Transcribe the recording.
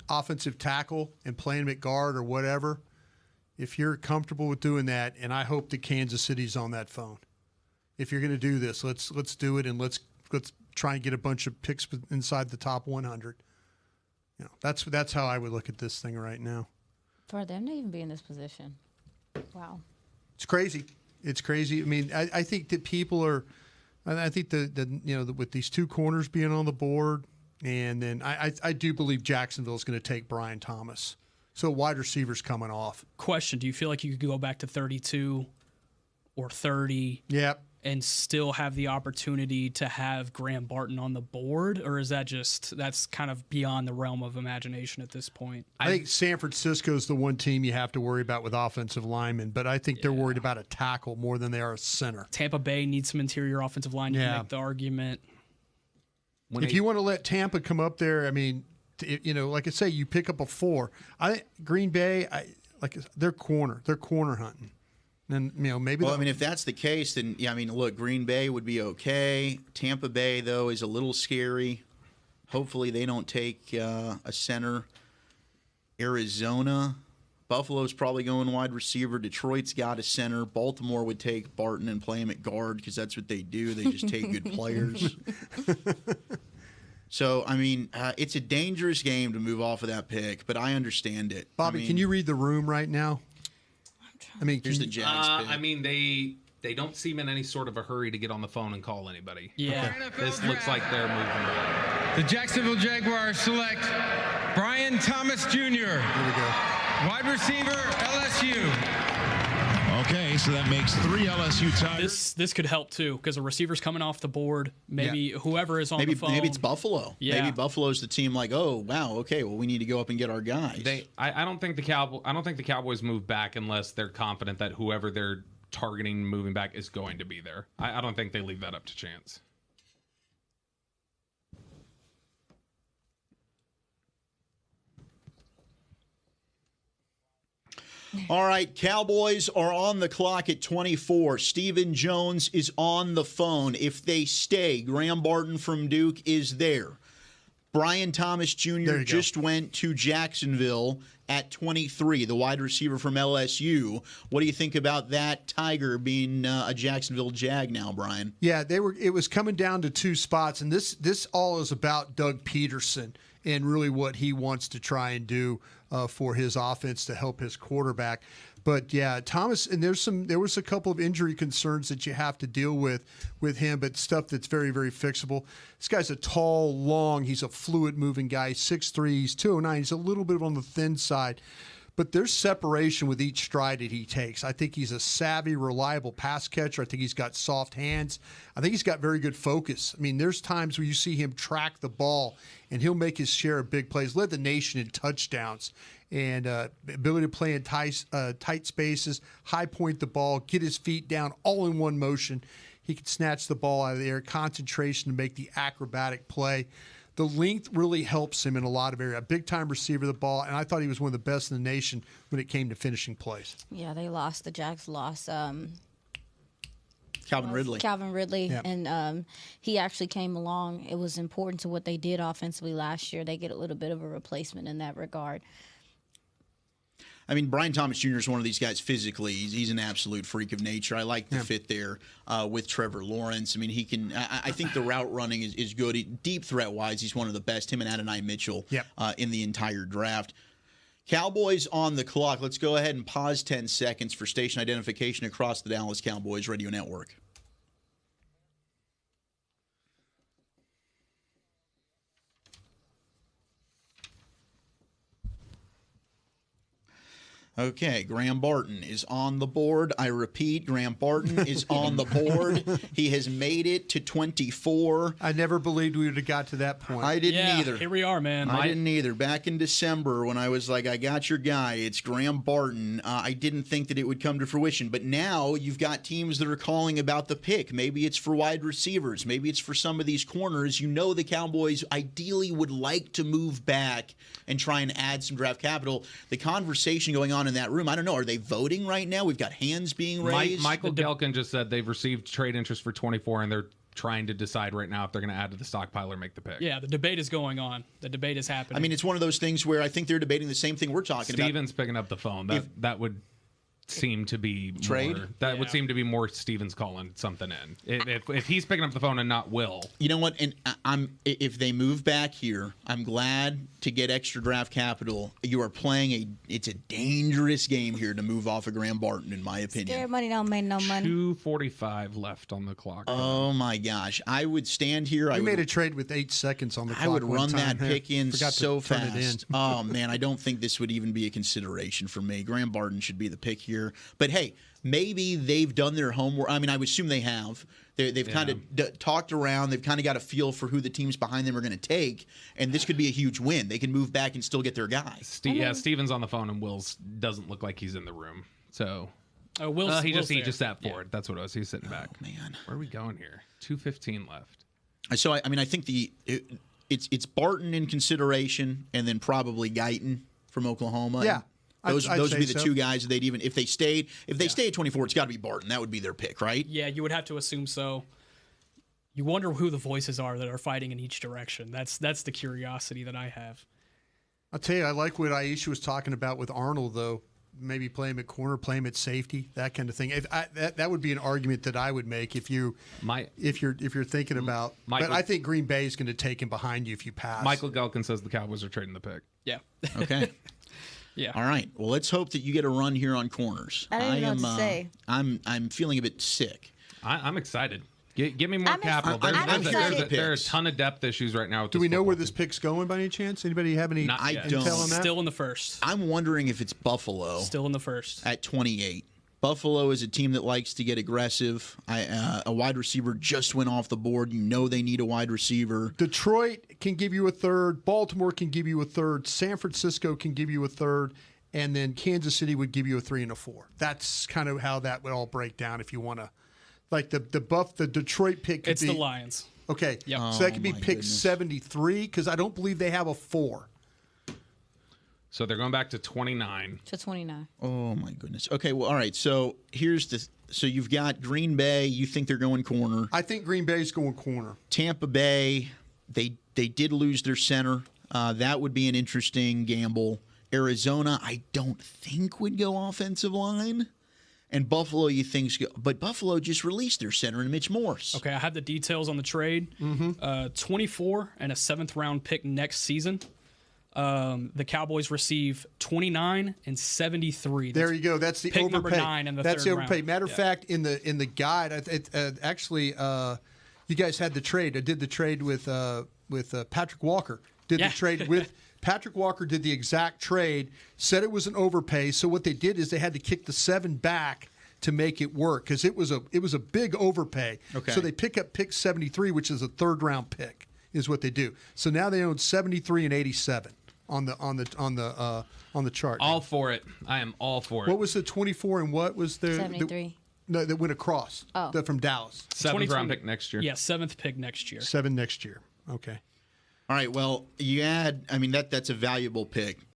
offensive tackle and playing him at guard or whatever, if you're comfortable with doing that, and I hope that Kansas City's on that phone. If you're going to do this, let's do it, and let's try and get a bunch of picks inside the top 100. That's how I would look at this thing right now. For them to even be in this position, wow, it's crazy. It's crazy. I mean, I think that people are. I think with these two corners being on the board, and then I do believe Jacksonville is going to take Brian Thomas. So wide receivers coming off. Question: do you feel like you could go back to 32 or 30? Yep. And still have the opportunity to have Graham Barton on the board, or is that's kind of beyond the realm of imagination at this point? I think San Francisco is the one team you have to worry about with offensive linemen, but I think they're worried about a tackle more than they are a center. Tampa Bay needs some interior offensive line. You can make the argument. If you want to let Tampa come up there, I mean, like I say, you pick up a 4. I think Green Bay, they're corner hunting. And maybe. Well, I mean, if that's the case, then look, Green Bay would be okay. Tampa Bay, though, is a little scary. Hopefully, they don't take a center. Arizona, Buffalo's probably going wide receiver. Detroit's got a center. Baltimore would take Barton and play him at guard because that's what they do. They just take good players. So, it's a dangerous game to move off of that pick, but I understand it. Bobby, can you read the room right now? Here's the Jags pick. They don't seem in any sort of a hurry to get on the phone and call anybody. Yeah. Okay. This looks like they're moving on. The Jacksonville Jaguars select Brian Thomas Jr. Here we go. Wide receiver, LSU. Okay, so that makes 3 LSU Tigers. This could help too because a receiver's coming off the board. Maybe whoever is on the phone. Maybe it's Buffalo. Yeah. Maybe Buffalo's the team. Like, oh wow, okay, well we need to go up and get our guys. I don't think the Cowboys move back unless they're confident that whoever they're targeting moving back is going to be there. I don't think they leave that up to chance. All right, Cowboys are on the clock at 24. Stephen Jones is on the phone. If they stay, Graham Barton from Duke is there. Brian Thomas Jr. just went to Jacksonville at 23, the wide receiver from LSU. What do you think about that Tiger being a Jacksonville Jag now, Brian? Yeah, it was coming down to 2 spots, and this all is about Doug Peterson and really what he wants to try and do for his offense to help his quarterback. But yeah, Thomas, and there was a couple of injury concerns that you have to deal with him, but stuff that's very, very fixable. This guy's a tall, long, he's a fluid moving guy, 6'3", he's 209, he's a little bit on the thin side. But there's separation with each stride that he takes. I think he's a savvy, reliable pass catcher. I think he's got soft hands. I think he's got very good focus. I mean, there's times where you see him track the ball, and he'll make his share of big plays. Led the nation in touchdowns and ability to play in tight spaces, high point the ball, get his feet down all in one motion. He can snatch the ball out of the air, concentration to make the acrobatic play. The length really helps him in a lot of areas. A big-time receiver of the ball, and I thought he was one of the best in the nation when it came to finishing plays. Yeah, the Jags lost Calvin Ridley, Yep. and he actually came along. It was important to what they did offensively last year. They get a little bit of a replacement in that regard. Brian Thomas Jr. is one of these guys physically. He's an absolute freak of nature. I like the fit there with Trevor Lawrence. He can. I think the route running is good. Deep threat wise, he's one of the best. Him and Adonai Mitchell in the entire draft. Cowboys on the clock. Let's go ahead and pause 10 seconds for station identification across the Dallas Cowboys radio network. Okay, Graham Barton is on the board. I repeat, Graham Barton is on the board. He has made it to 24. I never believed we would have got to that point. I didn't either. Here we are, man. I didn't either. Back in December when I was like, I got your guy, it's Graham Barton, I didn't think that it would come to fruition. But now you've got teams that are calling about the pick. Maybe it's for wide receivers. Maybe it's for some of these corners. You know the Cowboys ideally would like to move back and try and add some draft capital. The conversation going on in that room, I don't know, are they voting right now? We've got hands being raised. Michael Gelkin just said they've received trade interest for 24 and they're trying to decide right now if they're going to add to the stockpile or make the pick. Yeah, the debate is going on. The debate is happening. I mean, it's one of those things where I think they're debating the same thing we're talking about. Steven's picking up the phone. That would seem to be trade. Would seem to be more Stevens calling something in. If he's picking up the phone and not Will. You know what? And if they move back here, I'm glad to get extra draft capital. You are playing it's a dangerous game here to move off of Graham Barton, in my opinion. Scared money don't make no money. 2:45 left on the clock. Oh my gosh! I would stand here. We made a trade with 8 seconds on the clock. I would one run time. that pick in Forgot so to turn it in. fast. Oh man, I don't think this would even be a consideration for me. Graham Barton should be the pick here. But hey, maybe they've done their homework. I mean, I would assume they have. They've kind of talked around. They've kind of got a feel for who the teams behind them are going to take, and this could be a huge win. They can move back and still get their guy. Steven's on the phone, and Will's doesn't look like he's in the room. So he just sat forward. Yeah. That's what it was. He's sitting back. Man, where are we going here? 2:15 left. So I mean, I think it's Barton in consideration, and then probably Guyton from Oklahoma. Yeah. Those would be the two guys they'd even if they stay at 24, it's got to be Barton. That would be their pick, right? Yeah, you would have to assume so. You wonder who the voices are that are fighting in each direction. That's the curiosity that I have. I'll tell you, I like what Aisha was talking about with Arnold, though. Maybe play him at corner, play him at safety, that kind of thing. That would be an argument that I would make if you're thinking about. But I think Green Bay is going to take him behind you if you pass. Michael Gelkin says the Cowboys are trading the pick. Yeah. Okay. Yeah. All right. Well, let's hope that you get a run here on corners. I don't know what to say. I'm feeling a bit sick. I'm excited. Give me more capital. I'm excited. There are a ton of depth issues right now. Do we know where this pick's going by any chance? Anybody have any intel on that? Still in the first. I'm wondering if it's Buffalo. Still in the first. At 28. Buffalo is a team that likes to get aggressive. A wide receiver just went off the board. You know they need a wide receiver. Detroit can give you a third. Baltimore can give you a third. San Francisco can give you a third. And then Kansas City would give you a 3 and a 4. That's kind of how that would all break down if you want to. Like the Detroit pick could it's the Lions. Okay. Yep. So that could be pick 73 because I don't believe they have a 4. So they're going back to 29. To 29. Oh my goodness. Okay, well, all right. So so you've got Green Bay. You think they're going corner? I think Green Bay's going corner. Tampa Bay. They did lose their center. That would be an interesting gamble. Arizona, I don't think would go offensive line. And Buffalo, you think, but Buffalo just released their center in Mitch Morse. Okay, I have the details on the trade. 24 and a 7th round pick next season. The Cowboys receive 29 and 73. There you go. That's the pick overpay. Number 9 in the That's third the overpay. round. Matter of fact, in the guide, you guys had the trade. I did the trade with Patrick Walker. Did the trade with Patrick Walker. Did the exact trade. Said it was an overpay. So what they did is they had to kick the 7 back to make it work because it was a big overpay. Okay. So they pick up pick 73, which is a 3rd round pick, is what they do. So now they own 73 and 87 on the chart. All for it. I am all for it. What was the 24 and what was the 73. No, that went across. Oh. From Dallas. 7th round pick next year. Yeah, 7th pick next year. 7 next year. Okay. All right. Well, you add. I mean, that's a valuable pick.